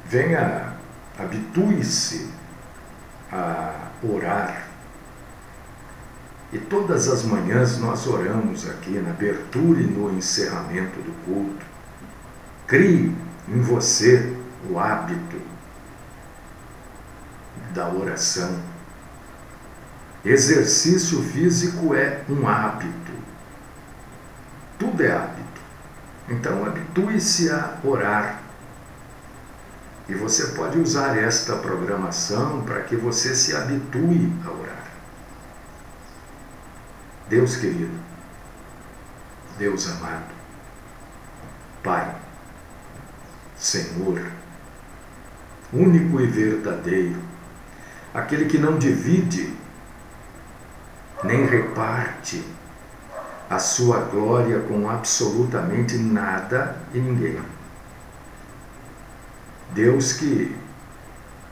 Venha, habitue-se a orar. E todas as manhãs nós oramos aqui na abertura e no encerramento do culto. Crie em você o hábito da oração. Exercício físico é um hábito. Tudo é hábito. Então, habitue-se a orar. E você pode usar esta programação para que você se habitue a orar. Deus querido, Deus amado, Pai, Senhor, único e verdadeiro, aquele que não divide, nem reparte a sua glória com absolutamente nada e ninguém. Deus que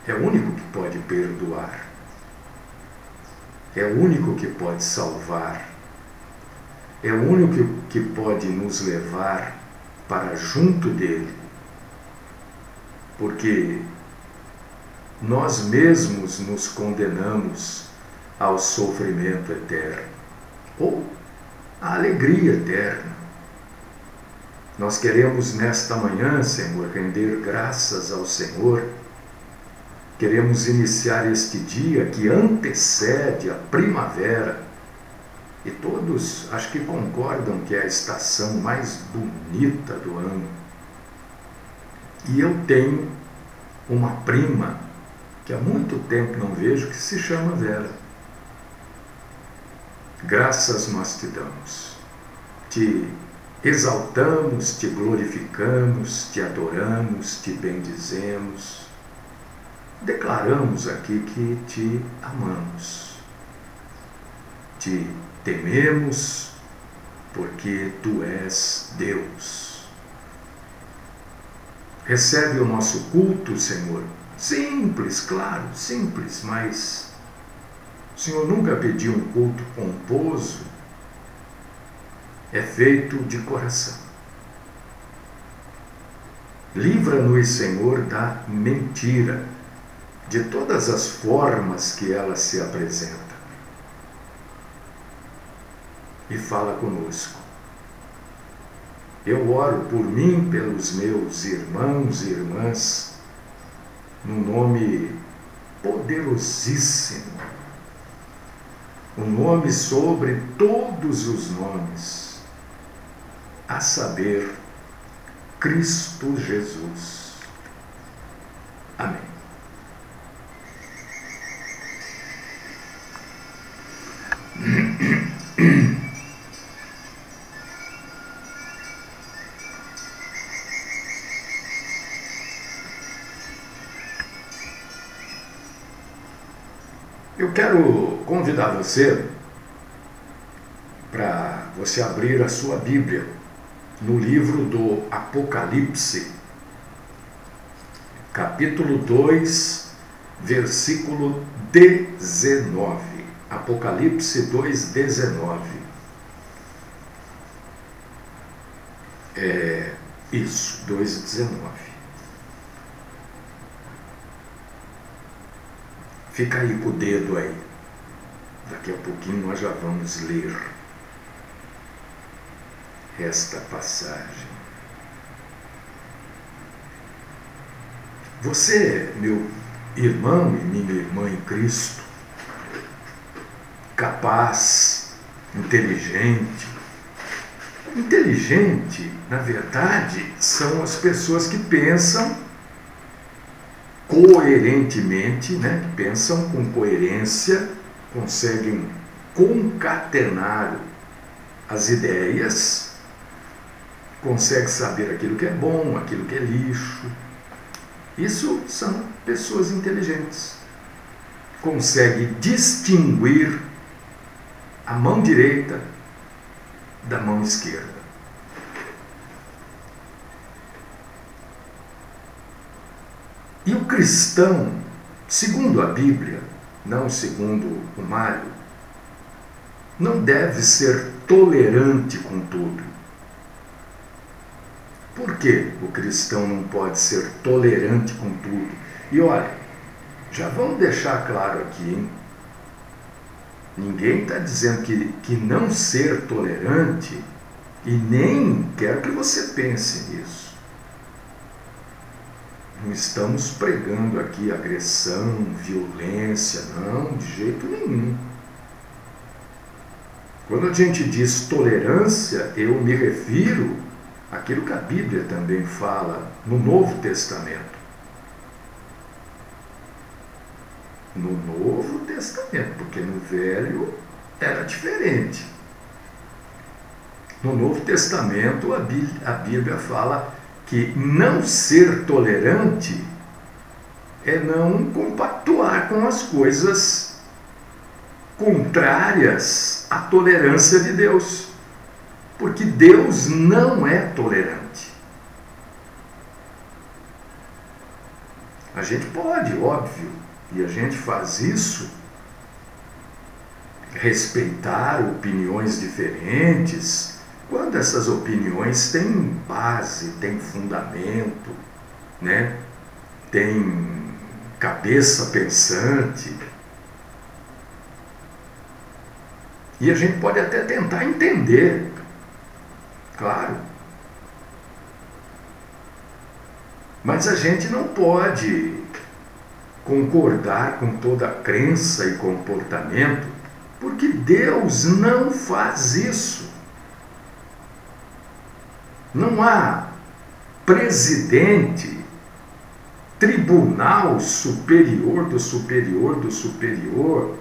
é o único que pode perdoar, é o único que pode salvar, é o único que pode nos levar para junto dele, porque nós mesmos nos condenamos ao sofrimento eterno, ou à alegria eterna. Nós queremos nesta manhã, Senhor, render graças ao Senhor. Queremos iniciar este dia que antecede a primavera. E todos acho que concordam que é a estação mais bonita do ano. E eu tenho uma prima que há muito tempo não vejo, que se chama Vera. Graças nós te damos. Te exaltamos, te glorificamos, te adoramos, te bendizemos. Declaramos aqui que te amamos. Te tememos, porque tu és Deus. Recebe o nosso culto, Senhor. Simples, claro, simples, mas o Senhor nunca pediu um culto pomposo. É feito de coração. Livra-nos, Senhor, da mentira, de todas as formas que ela se apresenta. E fala conosco. Eu oro por mim, pelos meus irmãos e irmãs, no nome poderosíssimo, o nome sobre todos os nomes, a saber, Cristo Jesus. Amém. Eu quero convidar você para você abrir a sua Bíblia no livro do Apocalipse, capítulo 2, versículo 19. Apocalipse 2, 19. Isso, 2, 19. Fica aí com o dedo aí. Daqui a pouquinho nós já vamos ler esta passagem. Você, meu irmão e minha irmã em Cristo, capaz, inteligente. Inteligente, na verdade, são as pessoas que pensam coerentemente, né? Que pensam com coerência, conseguem concatenar as ideias, conseguem saber aquilo que é bom, aquilo que é lixo. Isso são pessoas inteligentes. Conseguem distinguir a mão direita da mão esquerda. E o cristão, segundo a Bíblia, não segundo o Mário, não deve ser tolerante com tudo. Por que o cristão não pode ser tolerante com tudo? E olha, já vamos deixar claro aqui, hein? Ninguém está dizendo que não ser tolerante, e nem quero que você pense nisso. Não estamos pregando aqui agressão, violência, não, de jeito nenhum. Quando a gente diz tolerância, eu me refiro àquilo que a Bíblia também fala no Novo Testamento. No Novo Testamento, porque no Velho era diferente. No Novo Testamento, a Bíblia fala que não ser tolerante é não compactuar com as coisas contrárias à tolerância de Deus. Porque Deus não é tolerante. A gente pode, óbvio, e a gente faz isso, respeitar opiniões diferentes, quando essas opiniões têm base, têm fundamento, né? Tem cabeça pensante. E a gente pode até tentar entender, claro. Mas a gente não pode concordar com toda crença e comportamento, porque Deus não faz isso. Não há presidente, tribunal superior do superior do superior,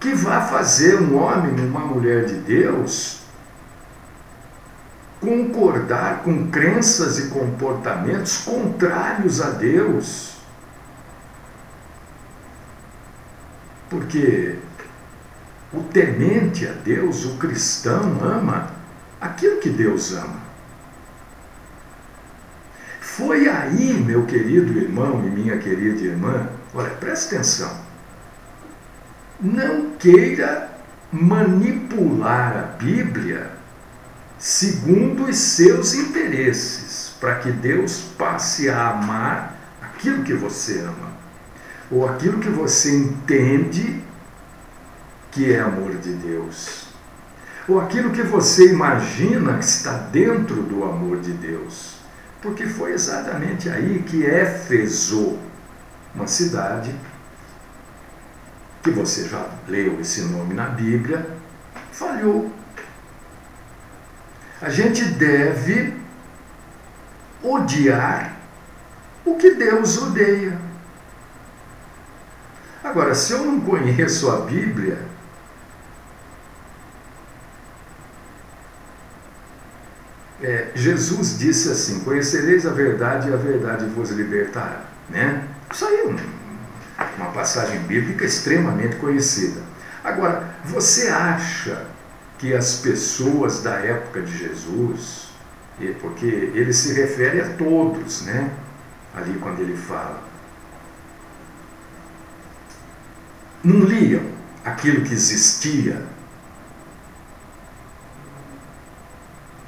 que vá fazer um homem e uma mulher de Deus concordar com crenças e comportamentos contrários a Deus. Porque o temente a Deus, o cristão, ama aquilo que Deus ama. Foi aí, meu querido irmão e minha querida irmã, olha, presta atenção, não queira manipular a Bíblia segundo os seus interesses, para que Deus passe a amar aquilo que você ama, ou aquilo que você entende que é amor de Deus, ou aquilo que você imagina que está dentro do amor de Deus. Porque foi exatamente aí que Éfeso, uma cidade que você já leu esse nome na Bíblia, falhou. A gente deve odiar o que Deus odeia. Agora, se eu não conheço a Bíblia, Jesus disse assim: conhecereis a verdade e a verdade vos libertará. Né? Isso aí é uma passagem bíblica extremamente conhecida. Agora, você acha que as pessoas da época de Jesus, porque ele se refere a todos, né? Ali quando ele fala, não liam aquilo que existia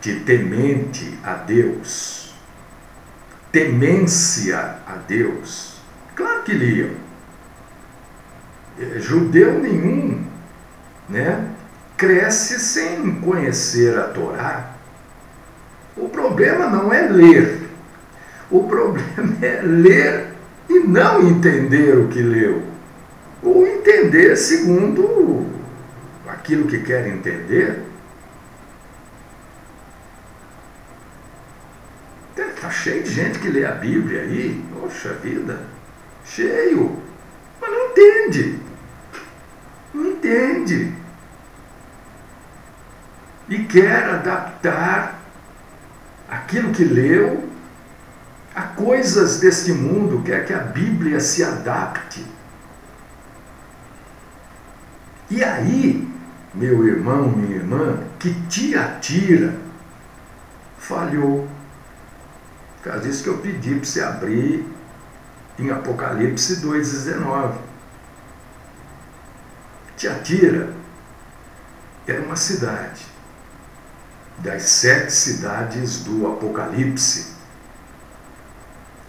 de temente a Deus, temência a Deus? Claro que liam. Judeu nenhum, né, cresce sem conhecer a Torá. O problema não é ler, o problema é ler e não entender o que leu, ou entender segundo aquilo que quer entender. Está cheio de gente que lê a Bíblia aí, poxa vida, cheio, mas não entende, não entende, e quer adaptar aquilo que leu a coisas deste mundo, quer que a Bíblia se adapte. E aí, meu irmão, minha irmã, que Tiatira falhou. Por causa disso que eu pedi para você abrir em Apocalipse 2,19. Tiatira era uma cidade das 7 cidades do Apocalipse.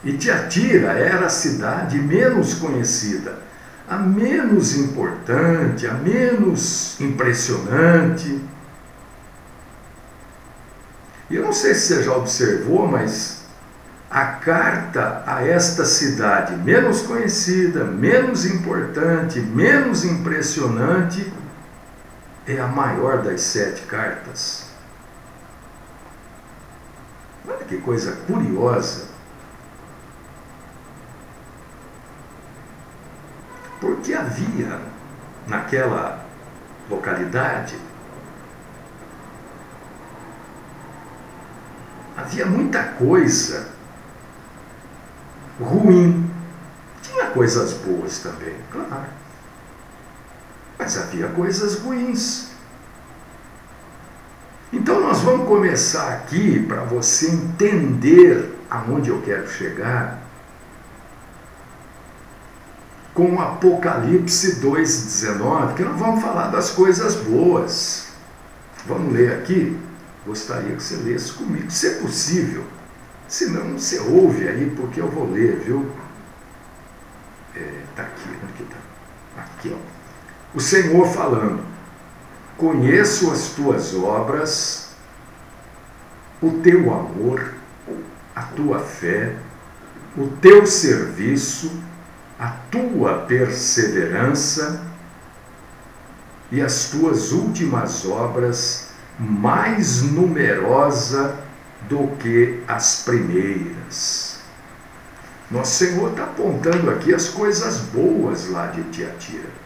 E Tiatira era a cidade menos conhecida, a menos importante, a menos impressionante. E eu não sei se você já observou, mas a carta a esta cidade menos conhecida, menos importante, menos impressionante, é a maior das 7 cartas. Olha que coisa curiosa. Porque havia, naquela localidade, havia muita coisa ruim. Tinha coisas boas também, claro. Mas havia coisas ruins. Então nós vamos começar aqui, para você entender aonde eu quero chegar, com Apocalipse 2,19, que nós vamos falar das coisas boas. Vamos ler aqui? Gostaria que você lesse comigo, se é possível. Se não, você ouve aí, porque eu vou ler, viu? Tá aqui, onde que tá? Aqui, ó. O Senhor falando: conheço as tuas obras, o teu amor, a tua fé, o teu serviço, a tua perseverança e as tuas últimas obras, mais numerosa do que as primeiras. Nosso Senhor está apontando aqui as coisas boas lá de Tiatira.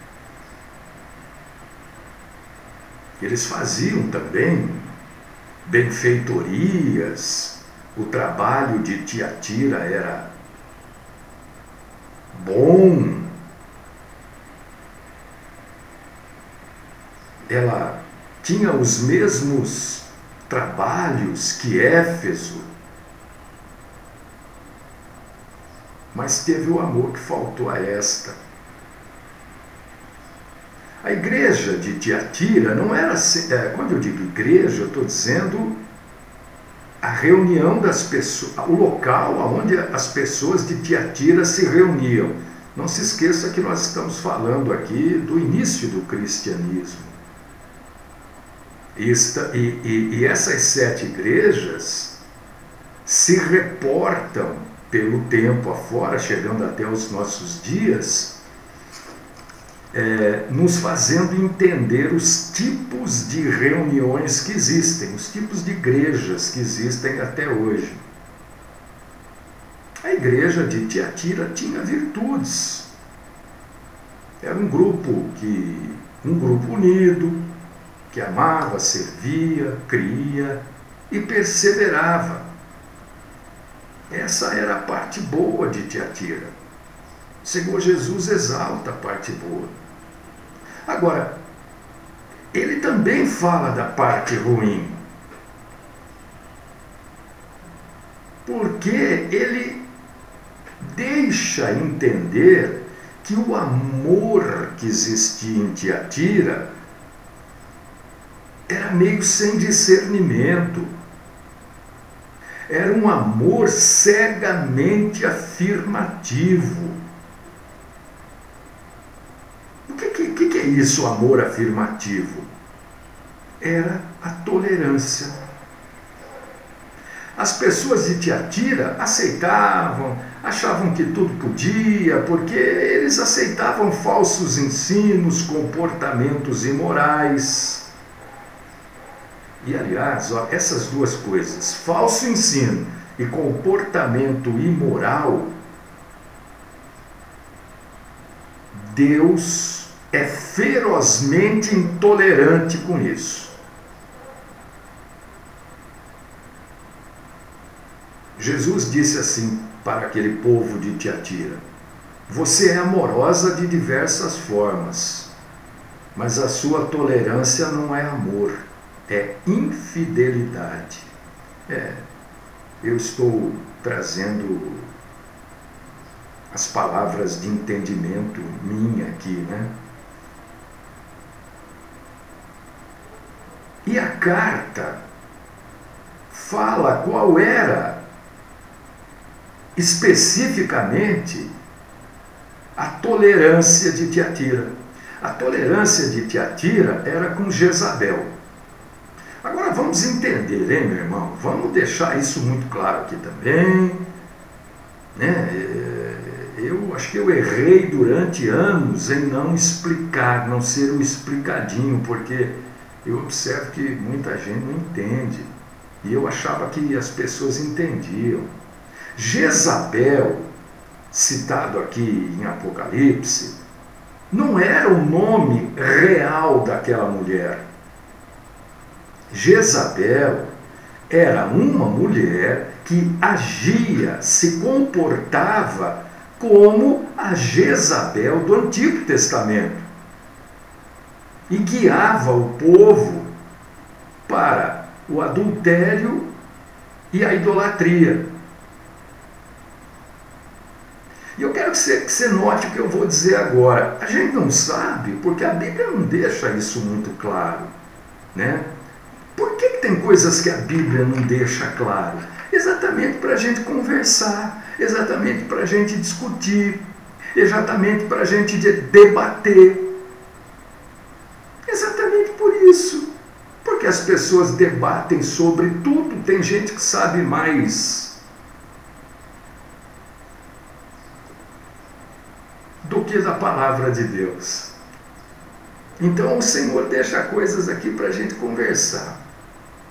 Eles faziam também benfeitorias, o trabalho de Tiatira era bom, ela tinha os mesmos trabalhos que Éfeso, mas teve o amor que faltou a esta. A igreja de Tiatira não era, quando eu digo igreja, eu estou dizendo a reunião das pessoas, o local onde as pessoas de Tiatira se reuniam. Não se esqueça que nós estamos falando aqui do início do cristianismo. E essas 7 igrejas se reportam pelo tempo afora, chegando até os nossos dias, nos fazendo entender os tipos de reuniões que existem, os tipos de igrejas que existem até hoje. A igreja de Tiatira tinha virtudes. Era um grupo unido, que amava, servia, cria e perseverava. Essa era a parte boa de Tiatira. O Senhor Jesus exalta a parte boa. Agora, ele também fala da parte ruim, porque ele deixa entender que o amor que existia em Tiatira era meio sem discernimento, era um amor cegamente afirmativo. O que é isso, amor afirmativo? Era a tolerância. As pessoas de Tiatira aceitavam, achavam que tudo podia, porque eles aceitavam falsos ensinos, comportamentos imorais. E, aliás, essas duas coisas, falso ensino e comportamento imoral, Deus é ferozmente intolerante com isso. Jesus disse assim para aquele povo de Tiatira: você é amorosa de diversas formas, mas a sua tolerância não é amor, é infidelidade. Eu estou trazendo as palavras de entendimento minha aqui, né? E a carta fala qual era especificamente a tolerância de Tiatira. A tolerância de Tiatira era com Jezabel. Agora vamos entender, hein, meu irmão? Vamos deixar isso muito claro aqui também, né? Eu acho que eu errei durante anos em não explicar, não ser o explicadinho, porque eu observo que muita gente não entende. E eu achava que as pessoas entendiam. Jezabel, citado aqui em Apocalipse, não era o nome real daquela mulher. Jezabel era uma mulher que agia, se comportava como a Jezabel do Antigo Testamento e guiava o povo para o adultério e a idolatria. E eu quero que você note o que eu vou dizer agora. A gente não sabe, porque a Bíblia não deixa isso muito claro, né? Por que tem coisas que a Bíblia não deixa claro? Exatamente para a gente conversar, exatamente para a gente discutir, exatamente para a gente debater. Exatamente por isso. Porque as pessoas debatem sobre tudo. Tem gente que sabe mais do que da palavra de Deus. Então o Senhor deixa coisas aqui para a gente conversar.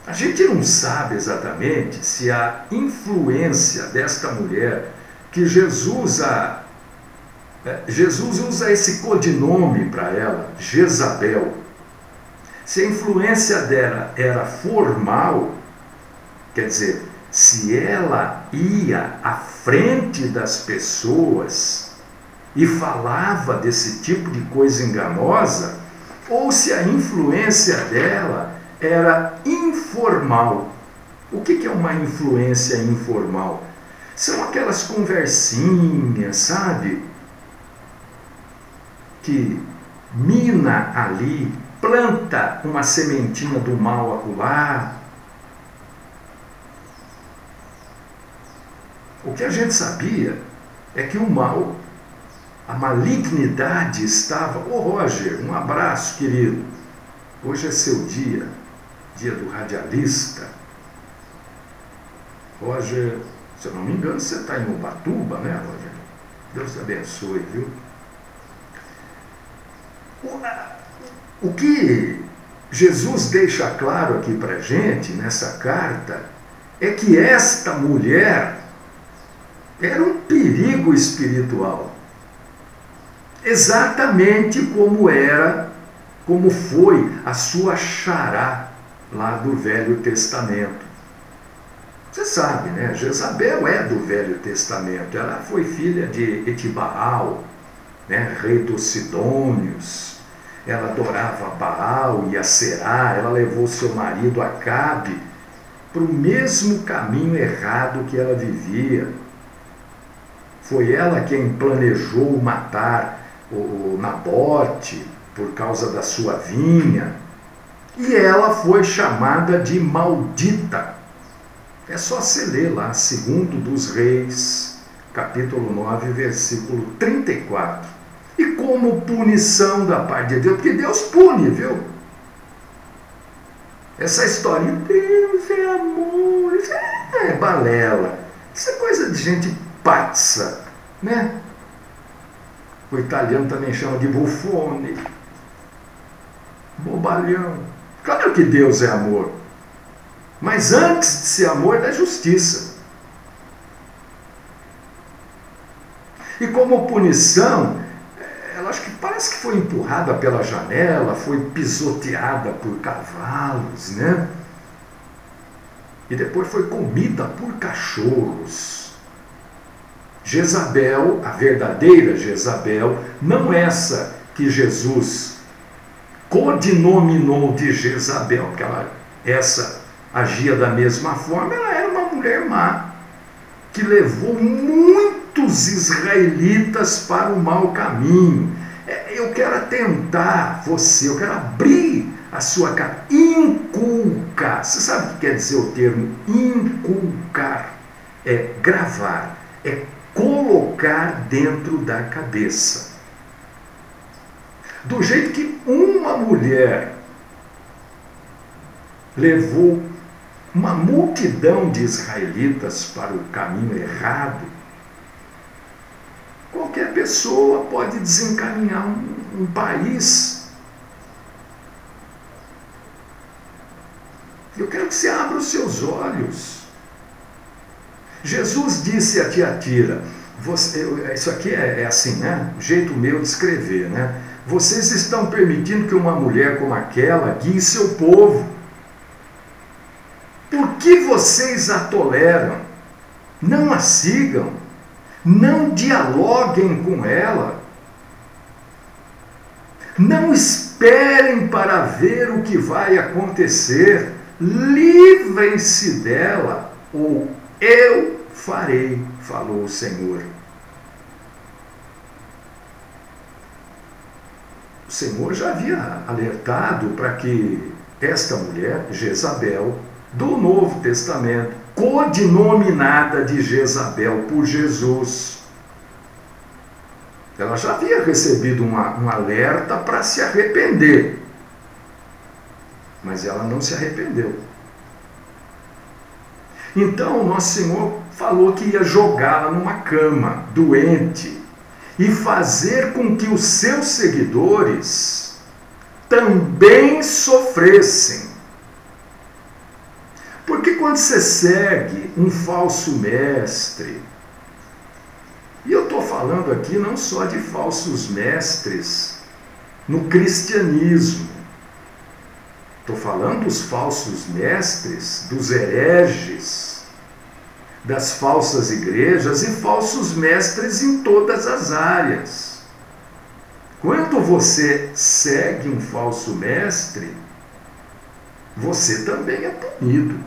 A gente não sabe exatamente se a influência desta mulher, que Jesus usa esse codinome para ela, Jezabel, se a influência dela era formal, quer dizer, se ela ia à frente das pessoas e falava desse tipo de coisa enganosa, ou se a influência dela era informal. O que é uma influência informal? São aquelas conversinhas, sabe? Que mina ali, planta uma sementinha do mal acolá. O que a gente sabia é que o mal, a malignidade estava... Ô Roger, um abraço, querido. Hoje é seu dia do radialista. Roger, se eu não me engano, você está em Ubatuba, né, Roger? Deus te abençoe, viu? O que Jesus deixa claro aqui para a gente, nessa carta, é que esta mulher era um perigo espiritual. Exatamente como foi a sua xará lá do Velho Testamento. Você sabe, né? Jezabel é do Velho Testamento. Ela foi filha de Etibaal, né? Rei dos Sidônios. Ela adorava Baal e Aserá. Ela levou seu marido Acabe para o mesmo caminho errado que ela vivia. Foi ela quem planejou matar o Nabote por causa da sua vinha. E ela foi chamada de maldita. É só você ler lá, 2 dos Reis, capítulo 9, versículo 34. E como punição da parte de Deus, porque Deus pune, viu? Essa história, Deus é amor, isso é balela. Isso é coisa de gente pazza, né? O italiano também chama de buffone, bobalhão. Claro que Deus é amor, mas antes de ser amor, é justiça. E como punição, ela acho que parece que foi empurrada pela janela, foi pisoteada por cavalos, né? E depois foi comida por cachorros. Jezabel, a verdadeira Jezabel, não essa que Jesus codinominou de Jezabel, porque essa agia da mesma forma, ela era uma mulher má, que levou muitos israelitas para o mau caminho. Eu quero atentar você, eu quero abrir a sua cara, inculpar inculcar. Você sabe o que quer dizer o termo inculcar? É gravar, é colocar dentro da cabeça. Do jeito que uma mulher levou uma multidão de israelitas para o caminho errado, qualquer pessoa pode desencaminhar um país. Eu quero que você abra os seus olhos. Jesus disse a Tiatira, isso aqui é assim, né? O jeito meu de escrever, né? Vocês estão permitindo que uma mulher como aquela guie seu povo. Por que vocês a toleram? Não a sigam. Não dialoguem com ela. Não esperem para ver o que vai acontecer. Livrem-se dela, ou eu farei, falou o Senhor. O Senhor já havia alertado para que esta mulher, Jezabel, do Novo Testamento, codinominada de Jezabel por Jesus, ela já havia recebido um alerta para se arrepender, mas ela não se arrependeu. Então o nosso Senhor falou que ia jogá-la numa cama, doente, e fazer com que os seus seguidores também sofressem. Porque quando você segue um falso mestre, e eu estou falando aqui não só de falsos mestres no cristianismo, estou falando dos falsos mestres, dos hereges, das falsas igrejas e falsos mestres em todas as áreas. Quando você segue um falso mestre, você também é punido.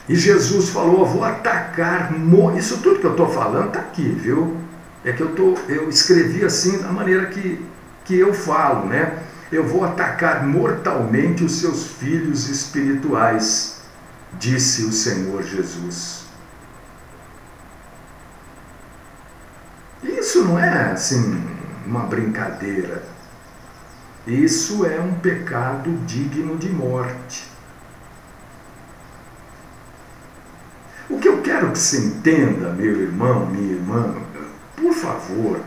E Jesus falou, eu vou atacar, isso tudo que eu estou falando está aqui, viu? É que eu escrevi assim da maneira que eu falo, né? Eu vou atacar mortalmente os seus filhos espirituais, disse o Senhor Jesus. Isso não é assim uma brincadeira. Isso é um pecado digno de morte. O que eu quero que você entenda, meu irmão, minha irmã, por favor,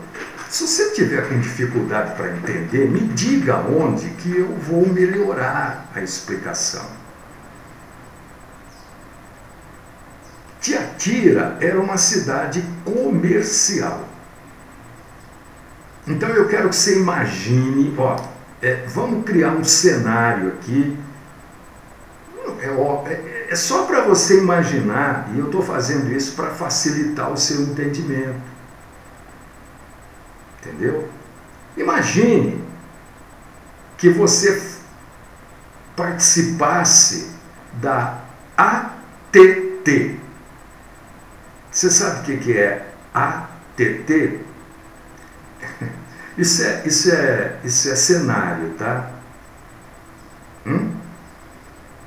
se você tiver com dificuldade para entender, me diga onde que eu vou melhorar a explicação. Tiatira era uma cidade comercial. Então eu quero que você imagine, vamos criar um cenário aqui. É só para você imaginar, e eu estou fazendo isso para facilitar o seu entendimento. Entendeu? Imagine que você participasse da ATT. Você sabe o que é ATT? Isso é cenário, tá?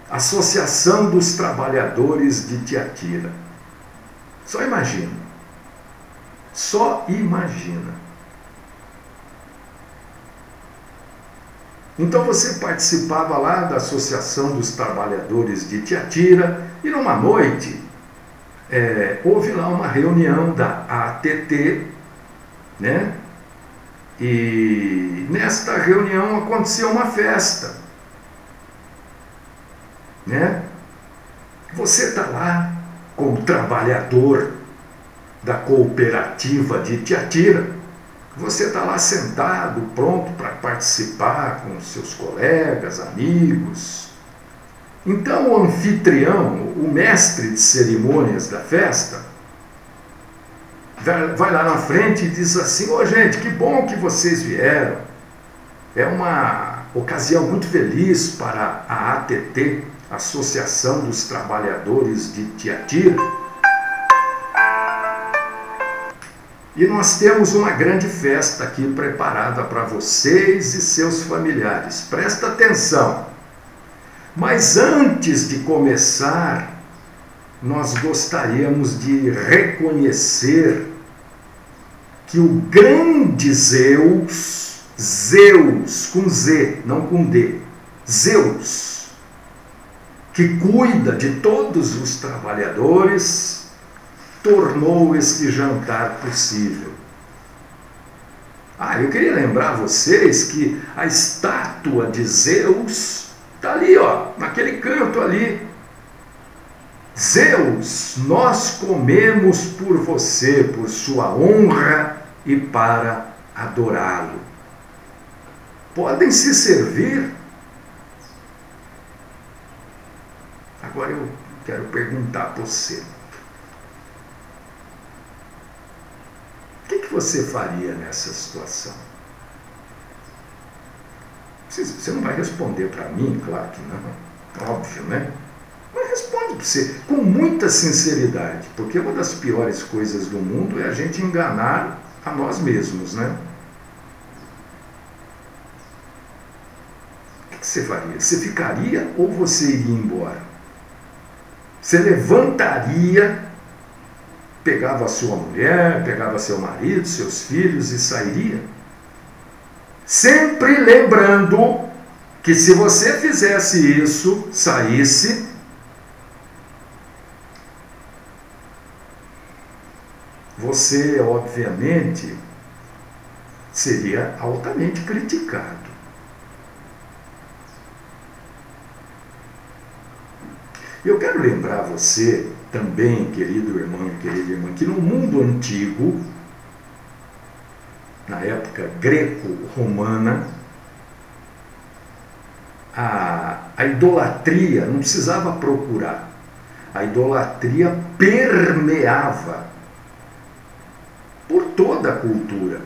Associação dos Trabalhadores de Tiatira. Só imagina. Só imagina. Então você participava lá da Associação dos Trabalhadores de Tiatira e numa noite houve lá uma reunião da ATT, né? E nesta reunião aconteceu uma festa, né? Você está lá como trabalhador da cooperativa de Tiatira, você está lá sentado, pronto para participar com seus colegas, amigos. Então o anfitrião, o mestre de cerimônias da festa, vai lá na frente e diz assim: ô gente, que bom que vocês vieram. É uma ocasião muito feliz para a ATT, Associação dos Trabalhadores de Tiatira. E nós temos uma grande festa aqui preparada para vocês e seus familiares. Presta atenção. Mas antes de começar, nós gostaríamos de reconhecer que o grande Zeus, Zeus com Z, não com D, Zeus, que cuida de todos os trabalhadores, tornou este jantar possível. Eu queria lembrar vocês que a estátua de Zeus está ali, naquele canto ali. Zeus, nós comemos por você, por sua honra e para adorá-lo. Podem se servir. Agora eu quero perguntar para você. O que você faria nessa situação? Você não vai responder para mim, claro que não, óbvio, né? Mas responde para você com muita sinceridade, porque uma das piores coisas do mundo é a gente enganar a nós mesmos, né? O que você faria? Você ficaria ou você iria embora? Você levantaria, pegava a sua mulher, pegava seu marido, seus filhos e sairia? Sempre lembrando que se você fizesse isso, saísse, você, obviamente, seria altamente criticado. Eu quero lembrar você também, querido irmão e querida irmã, que no mundo antigo, na época greco-romana, a idolatria não precisava procurar. A idolatria permeava por toda a cultura.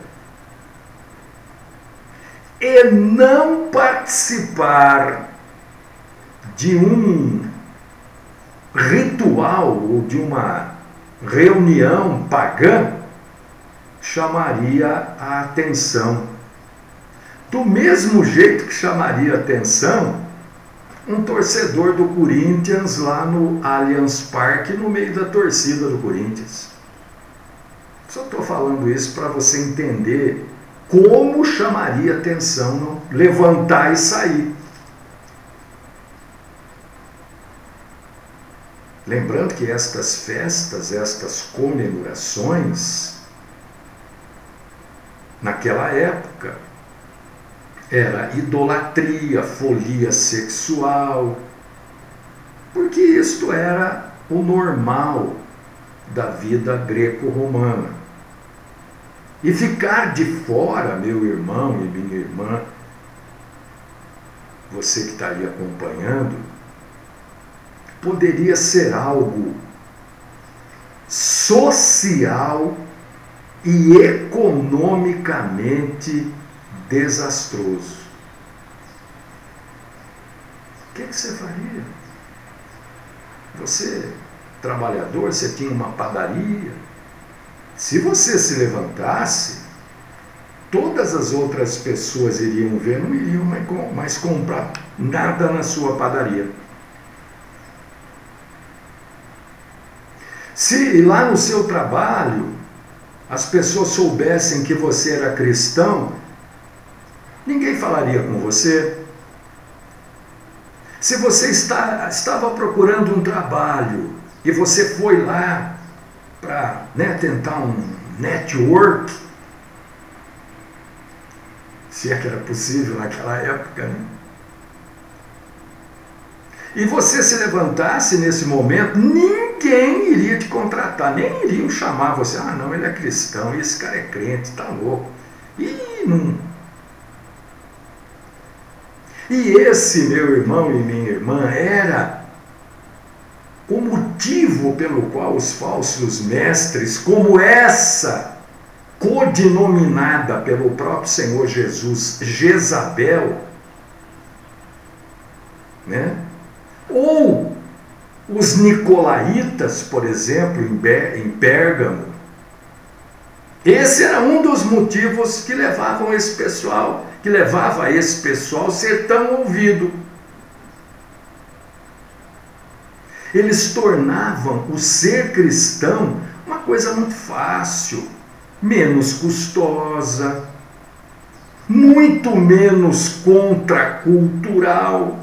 E não participar de um ritual ou de uma reunião pagã chamaria a atenção. Do mesmo jeito que chamaria a atenção um torcedor do Corinthians lá no Allianz Parque, no meio da torcida do Corinthians. Só estou falando isso para você entender como chamaria atenção no levantar e sair. Lembrando que estas festas, estas comemorações, naquela época, era idolatria, folia sexual, porque isto era o normal da vida greco-romana. E ficar de fora, meu irmão e minha irmã, você que está aí acompanhando, poderia ser algo social e economicamente desastroso. O que você faria? Você, trabalhador, você tinha uma padaria. Se você se levantasse, todas as outras pessoas iriam ver, não iriam mais comprar nada na sua padaria. Se lá no seu trabalho as pessoas soubessem que você era cristão, ninguém falaria com você. Se você estava procurando um trabalho e você foi lá para tentar um network, se é que era possível naquela época, né? E você se levantasse nesse momento, ninguém iria te contratar, nem iriam chamar você. Não, ele é cristão, esse cara é crente, tá louco. Não. E esse, meu irmão e minha irmã, era o motivo pelo qual os falsos mestres, como essa, codinominada pelo próprio Senhor Jesus, Jezabel, né? Ou os nicolaítas, por exemplo, em Pérgamo, Esse era um dos motivos que levava esse pessoal a ser tão ouvido. Eles tornavam o ser cristão uma coisa muito fácil, menos custosa, muito menos contracultural.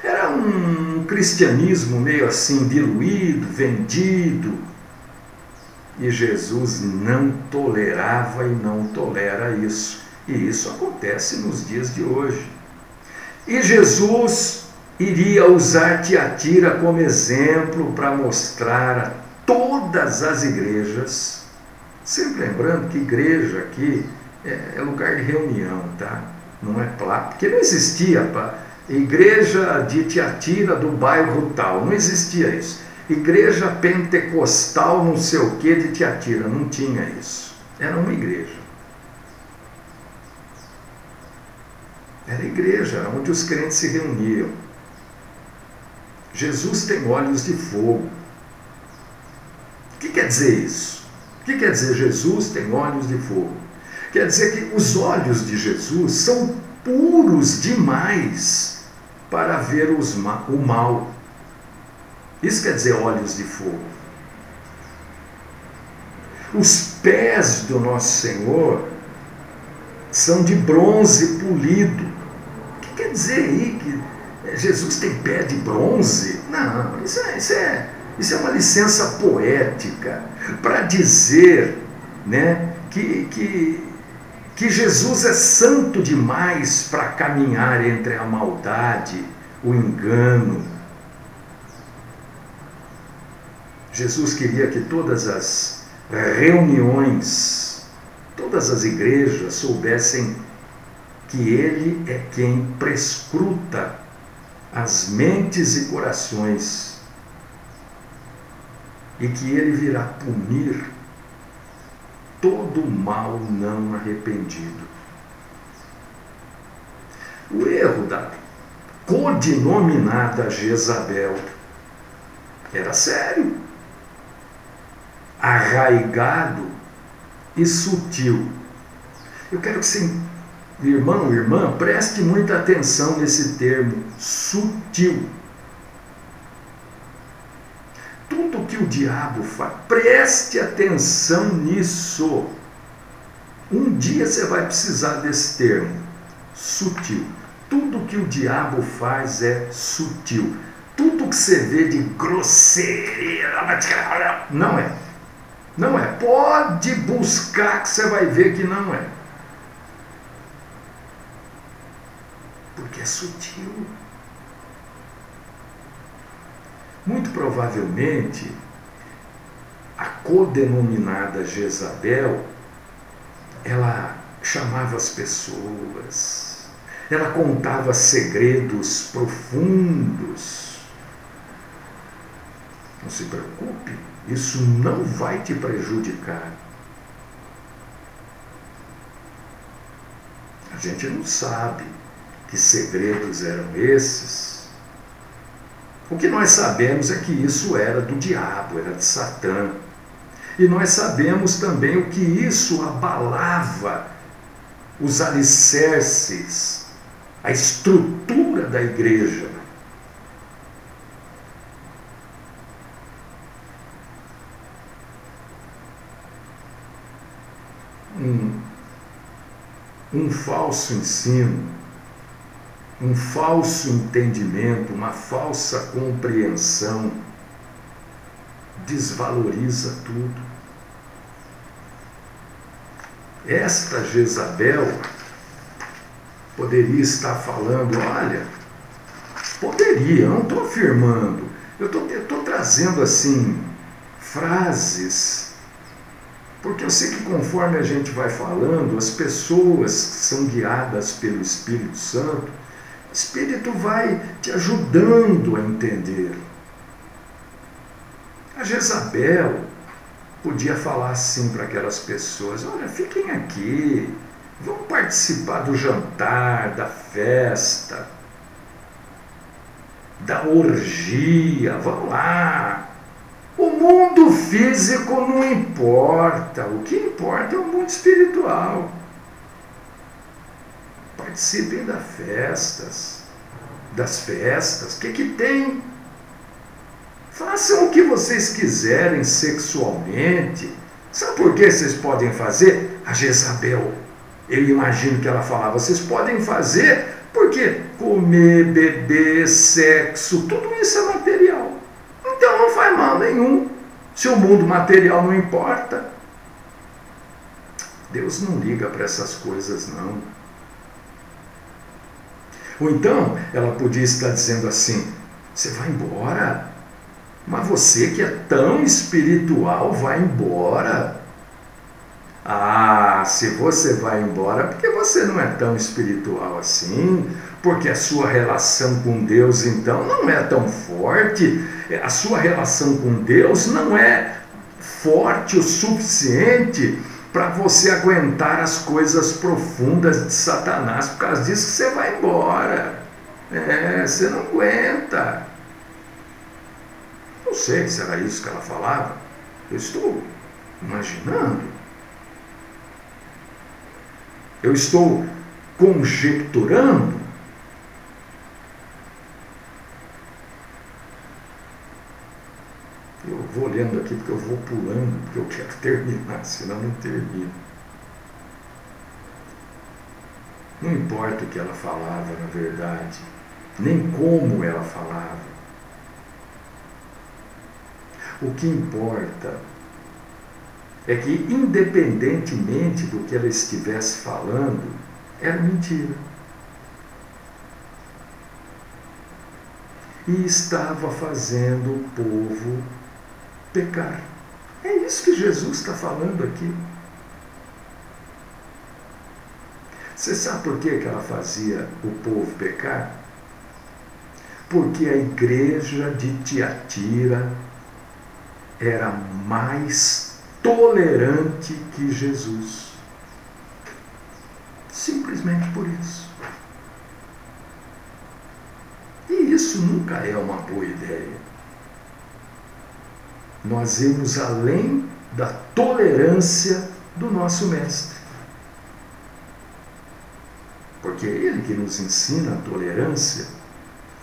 Era um cristianismo meio assim diluído, vendido. E Jesus não tolerava e não tolera isso. E isso acontece nos dias de hoje. E Jesus iria usar Tiatira como exemplo para mostrar a todas as igrejas, sempre lembrando que igreja aqui é lugar de reunião, tá? Não é placa, porque não existia igreja de Tiatira do bairro tal, não existia isso. Igreja pentecostal não sei o que de Tiatira, não tinha isso. Era uma igreja. Era igreja, era onde os crentes se reuniam. Jesus tem olhos de fogo. O que quer dizer isso? O que quer dizer Jesus tem olhos de fogo? Quer dizer que os olhos de Jesus são puros demais para ver o mal. Isso quer dizer olhos de fogo. Os pés do nosso Senhor são de bronze polido. O que quer dizer aí que Jesus tem pé de bronze? Não, isso é uma licença poética para dizer, né, que Jesus é santo demais para caminhar entre a maldade, o engano. Jesus queria que todas as reuniões, todas as igrejas soubessem que Ele é quem prescruta as mentes e corações e que Ele virá punir todo mal não arrependido. O erro da codinominada Jezabel era sério, arraigado e sutil. Eu quero que você, irmão, irmã, preste muita atenção nesse termo, sutil. Tudo que o diabo faz, preste atenção nisso. Um dia você vai precisar desse termo, sutil. Tudo que o diabo faz é sutil. Tudo que você vê de grosseria, não é. Não é. Pode buscar que você vai ver que não é. Porque é sutil. Muito provavelmente, a codenominada Jezabel, ela chamava as pessoas, ela contava segredos profundos. Não se preocupe, isso não vai te prejudicar. A gente não sabe que segredos eram esses. O que nós sabemos é que isso era do diabo, era de Satã. E nós sabemos também o que isso abalava os alicerces, a estrutura da igreja. Um falso ensino, um falso entendimento, uma falsa compreensão desvaloriza tudo. Esta Jezabel poderia estar falando, olha, poderia, eu não estou afirmando, eu estou trazendo assim frases, porque eu sei que conforme a gente vai falando, as pessoas que são guiadas pelo Espírito Santo, o Espírito vai te ajudando a entender. A Jezabel podia falar assim para aquelas pessoas, olha, fiquem aqui, vão participar do jantar, da festa, da orgia, vão lá. O mundo físico não importa. O que importa é o mundo espiritual. Participem das festas. O que tem? Façam o que vocês quiserem sexualmente. Sabe por que vocês podem fazer? A Jezabel, eu imagino que ela falava, vocês podem fazer porque comer, beber, sexo, tudo isso é material. Então não faz mal nenhum. Se o mundo material não importa, Deus não liga para essas coisas, não. Ou então, ela podia estar dizendo assim, você vai embora? Mas você que é tão espiritual, vai embora? Ah, se você vai embora, porque você não é tão espiritual assim, porque a sua relação com Deus, então, não é tão forte, a sua relação com Deus não é forte o suficiente para você aguentar as coisas profundas de Satanás. Por causa disso que você vai embora. Você não aguenta. Não sei se era isso que ela falava. Eu estou imaginando. Eu estou conjecturando. Eu vou lendo aqui porque eu vou pulando, porque eu quero terminar, senão não termino. Não importa o que ela falava, na verdade, nem como ela falava. O que importa é que, independentemente do que ela estivesse falando, era mentira. E estava fazendo o povo pecar. É isso que Jesus está falando aqui. Você sabe por que ela fazia o povo pecar? Porque a igreja de Tiatira era mais tolerante que Jesus. Simplesmente por isso. E isso nunca é uma boa ideia. Nós irmos além da tolerância do nosso mestre. Porque é ele que nos ensina a tolerância,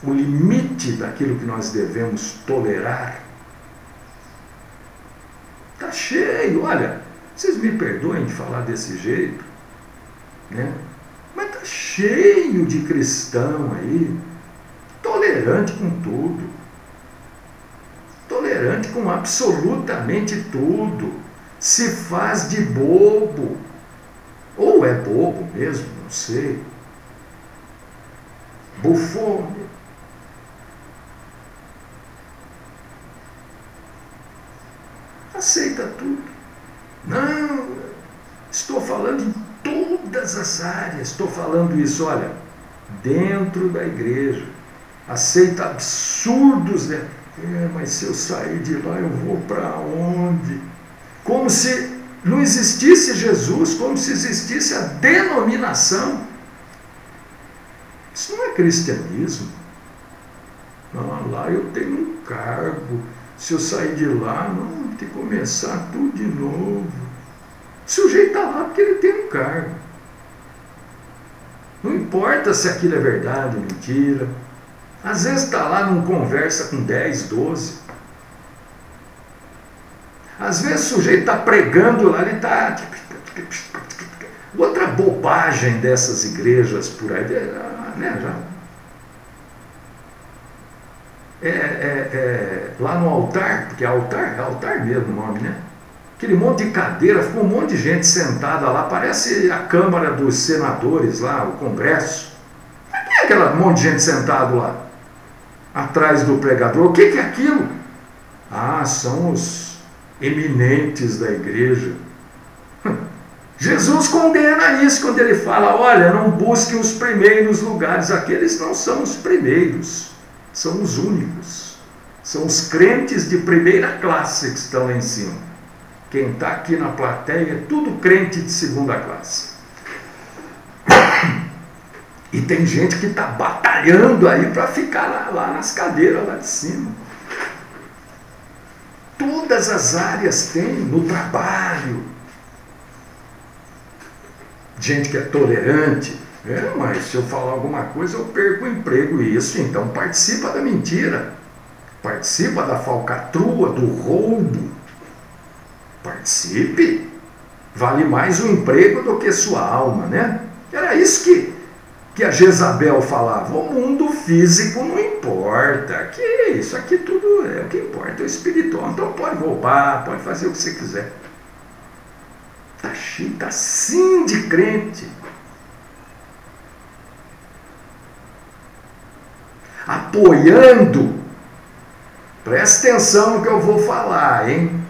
o limite daquilo que nós devemos tolerar. Está cheio, olha, vocês me perdoem de falar desse jeito, né? Mas está cheio de cristão aí, tolerante com tudo, tolerante com absolutamente tudo, se faz de bobo, ou é bobo mesmo, não sei, bufone. Aceita tudo. Não, estou falando em todas as áreas, estou falando isso, olha, dentro da igreja, aceita absurdos, né? Mas se eu sair de lá, eu vou para onde? Como se não existisse Jesus, como se existisse a denominação. Isso não é cristianismo. Não, lá eu tenho um cargo. Se eu sair de lá, não, tem que começar tudo de novo. O sujeito está lá porque ele tem um cargo. Não importa se aquilo é verdade ou mentira. Às vezes está lá, não conversa com 10, 12. Às vezes o sujeito está pregando lá, ele está... Outra bobagem dessas igrejas por aí, né, já... lá no altar, porque é altar mesmo o nome, né? Aquele monte de cadeira, ficou um monte de gente sentada lá, parece a Câmara dos Senadores lá, o Congresso. Por que é aquele monte de gente sentado lá, atrás do pregador? O que é aquilo? Ah, são os eminentes da igreja. Jesus condena isso quando ele fala, olha, não busque os primeiros lugares, aqueles não são os primeiros, são os únicos, são os crentes de primeira classe que estão lá em cima. Quem está aqui na plateia é tudo crente de segunda classe. E tem gente que está batalhando aí para ficar lá nas cadeiras lá de cima. todas as áreas tem, no trabalho. Gente que é tolerante. Mas se eu falar alguma coisa eu perco o emprego. Isso, então participa da mentira. Participa da falcatrua, do roubo. Participe. Vale mais o emprego do que sua alma, né? Era isso que a Jezabel falava. O mundo físico não importa. Que isso aqui tudo é o que importa, é o espiritual. Então pode roubar, pode fazer o que você quiser. Está cheio, está sim de crente. Apoiando. Presta atenção no que eu vou falar, hein?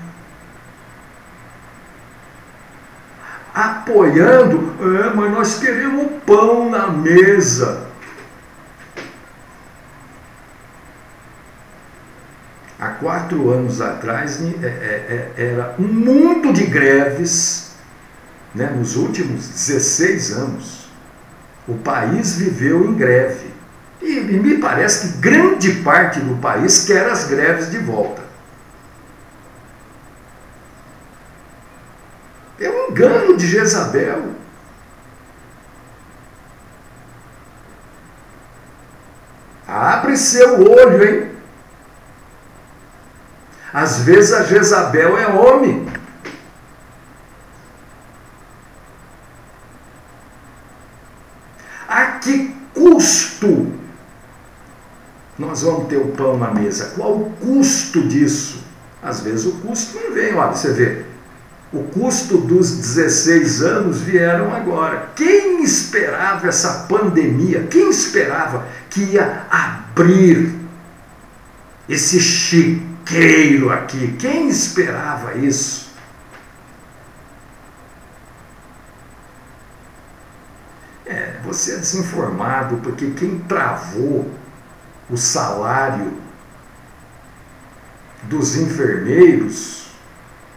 Apoiando, mas nós queremos pão na mesa. Há 4 anos atrás era um mundo de greves, né? Nos últimos 16 anos. O país viveu em greve. E me parece que grande parte do país quer as greves de volta. É um engano de Jezabel. Abre seu olho, hein? Às vezes a Jezabel é homem. A que custo nós vamos ter o pão na mesa? Qual o custo disso? Às vezes o custo não vem, olha, você vê. O custo dos 16 anos vieram agora. Quem esperava essa pandemia? Quem esperava que ia abrir esse chiqueiro aqui? Quem esperava isso? Você é desinformado, porque quem travou o salário dos enfermeiros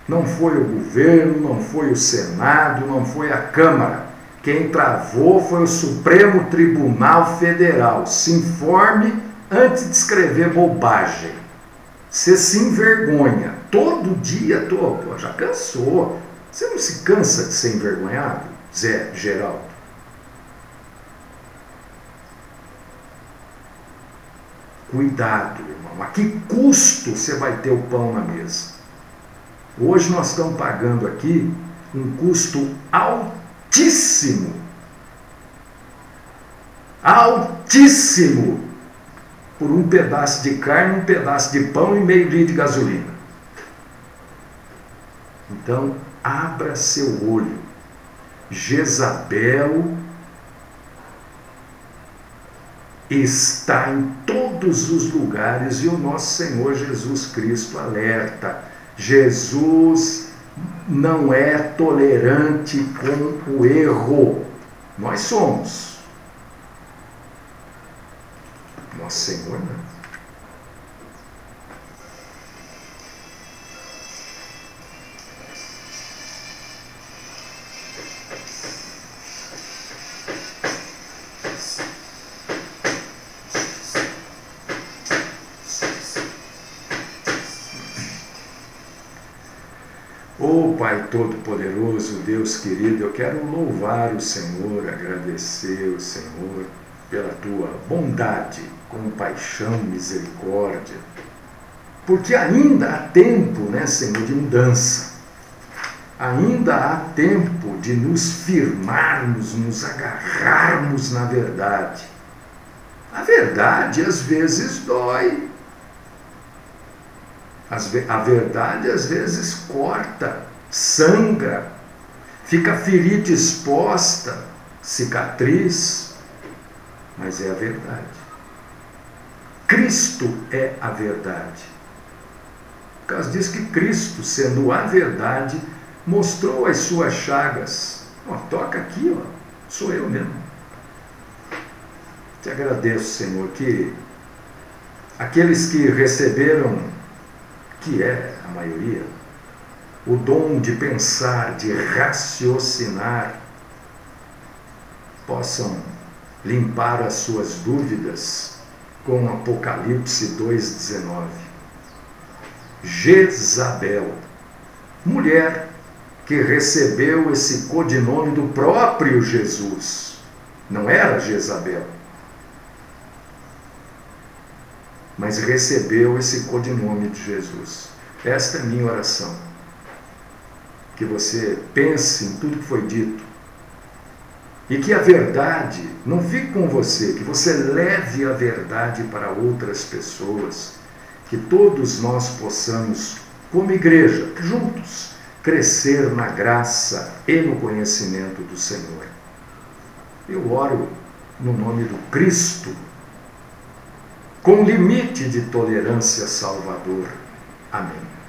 não foi o governo, não foi o Senado, não foi a Câmara. Quem travou foi o Supremo Tribunal Federal. Se informe antes de escrever bobagem. Você se envergonha. Todo dia, já cansou. Você não se cansa de ser envergonhado, Zé Geraldo? Cuidado, irmão. A que custo você vai ter o pão na mesa? Hoje nós estamos pagando aqui um custo altíssimo. Altíssimo. Por um pedaço de carne, um pedaço de pão e meio litro de gasolina. Então, abra seu olho. Jezabel está em todos os lugares e o nosso Senhor Jesus Cristo alerta. Jesus não é tolerante com o erro. Nós somos. Nosso Senhor não. Oh, Pai Todo-Poderoso, Deus querido, eu quero louvar o Senhor, agradecer o Senhor pela Tua bondade, compaixão, misericórdia, porque ainda há tempo, né, Senhor, de mudança, ainda há tempo de nos firmarmos, nos agarrarmos na verdade. A verdade às vezes dói. A verdade às vezes corta, sangra, fica ferida exposta, cicatriz, mas é a verdade. Cristo é a verdade. Por causa disso que Cristo, sendo a verdade, mostrou as suas chagas. Toca aqui, sou eu mesmo. Te agradeço, Senhor, que aqueles que receberam, que é a maioria, o dom de pensar, de raciocinar, possam limpar as suas dúvidas com Apocalipse 2,19. Jezabel, mulher que recebeu esse codinome do próprio Jesus. Não era Jezabel, mas recebeu esse codinome de Jesus. Esta é a minha oração. Que você pense em tudo que foi dito e que a verdade não fique com você, que você leve a verdade para outras pessoas, que todos nós possamos, como igreja, juntos, crescer na graça e no conhecimento do Senhor. Eu oro no nome do Cristo, com limite de tolerância salvador. Amém.